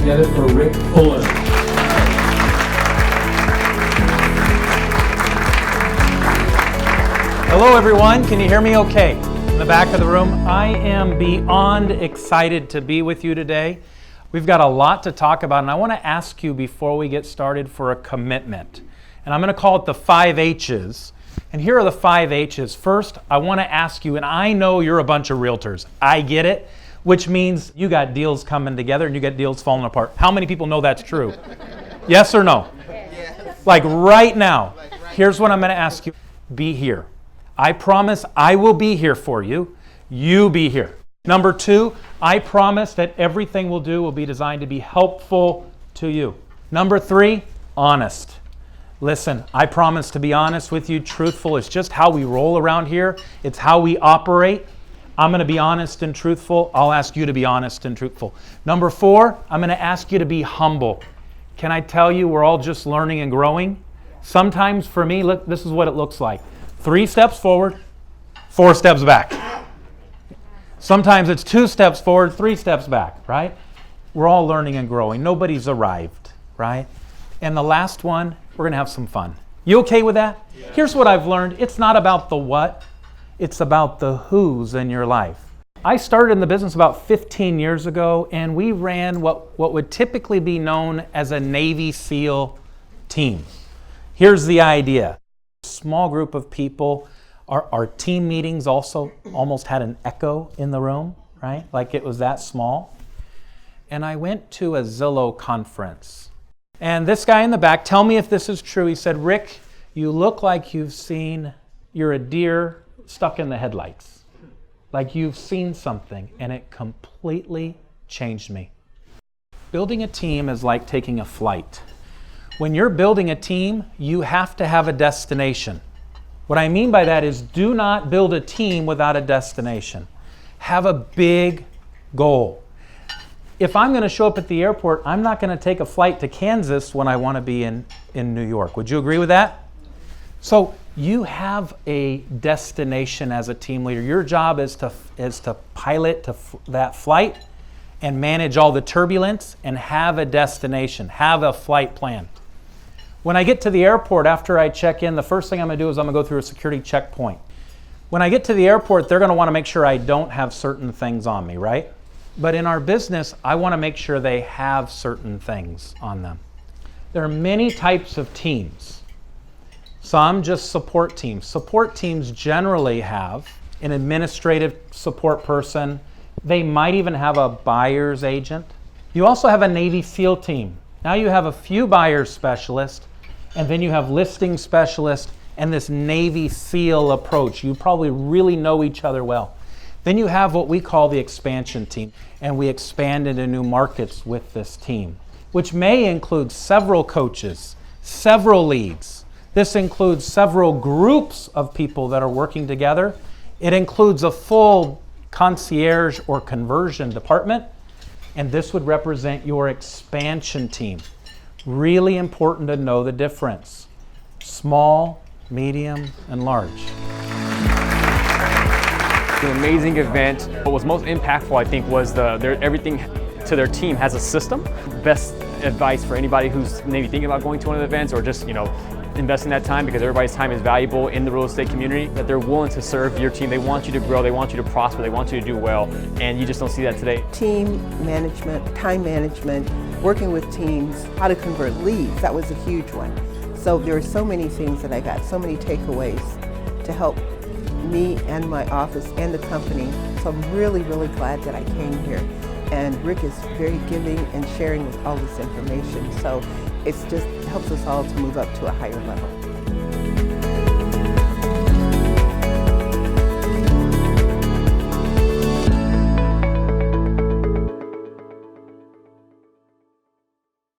together for Rick Fuller. Hello everyone, can you hear me okay? In the back of the room, I am beyond excited to be with you today. We've got a lot to talk about, and I want to ask you before we get started for a commitment. And I'm going to call it the 5 H's. And here are the 5 H's. First, I want to ask you, and I know you're a bunch of realtors. I get it, which means you got deals coming together and you got deals falling apart. How many people know that's true? Yes or no? Yes. Like right now. Here's what I'm going to ask you. Be here. I promise I will be here for you. You be here. Number 2, I promise that everything we'll do will be designed to be helpful to you. Number 3, honest. Listen, I promise to be honest with you. Truthful is just how we roll around here. It's how we operate. I'm going to be honest and truthful. I'll ask you to be honest and truthful. Number 4, I'm going to ask you to be humble. Can I tell you, we're all just learning and growing? Sometimes for me, look, this is what it looks like. 3 steps forward, 4 steps back. Sometimes it's 2 steps forward, 3 steps back, right? We're all learning and growing. Nobody's arrived, right? And the last one, we're going to have some fun. You okay with that? Yeah. Here's what I've learned. It's not about the what, it's about the who's in your life. I started in the business about 15 years ago, and we ran what would typically be known as a Navy SEAL team. Here's the idea. A small group of people. Our team meetings also almost had an echo in the room, right? Like it was that small. And I went to a Zillow conference. And this guy in the back, tell me if this is true, he said, Rick, you look like you're a deer stuck in the headlights. Like you've seen something, and it completely changed me. Building a team is like taking a flight. When you're building a team, you have to have a destination. What I mean by that is do not build a team without a destination. Have a big goal. If I'm going to show up at the airport, I'm not going to take a flight to Kansas when I want to be in New York. Would you agree with that? So you have a destination as a team leader. Your job is to pilot that flight and manage all the turbulence and have a destination, have a flight plan. When I get to the airport after I check in, the first thing I'm going to do is I'm going to go through a security checkpoint. When I get to the airport, they're going to want to make sure I don't have certain things on me, right? But in our business, I want to make sure they have certain things on them. There are many types of teams. Some just support teams. Support teams generally have an administrative support person. They might even have a buyer's agent. You also have a Navy SEAL team. Now you have a few buyers specialists, and then you have listing specialists and this Navy SEAL approach. You probably really know each other well. Then you have what we call the expansion team, and we expand into new markets with this team, which may include several coaches, several leads. This includes several groups of people that are working together. It includes a full concierge or conversion department, and this would represent your expansion team. Really important to know the difference. Small, medium, and large. An amazing event. What was most impactful, I think, was everything to their team has a system. Best advice for anybody who's maybe thinking about going to one of the events or just, investing that time, because everybody's time is valuable in the real estate community, that they're willing to serve your team. They want you to grow, they want you to prosper, they want you to do well, and you just don't see that today. Team management, time management, working with teams, how to convert leads, that was a huge one. So there are so many things that I got, so many takeaways to help me and my office and the company. So I'm really, really glad that I came here. And Rick is very giving and sharing with all this information. So it just helps us all to move up to a higher level.